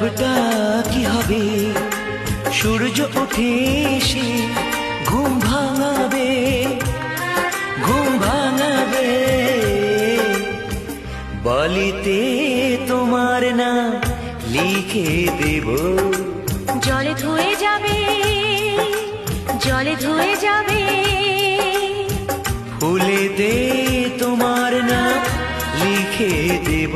সবটা কি হবে? সূর্য ওঠে এসে ঘুম ভাঙাবে, ঘুম ভাঙাবে। বলিতে তোমার নাম লিখে দেব, জলে ধুয়ে যাবে, জলে ধুয়ে যাবে। ফুলেতে তোমার নাম লিখে দেব।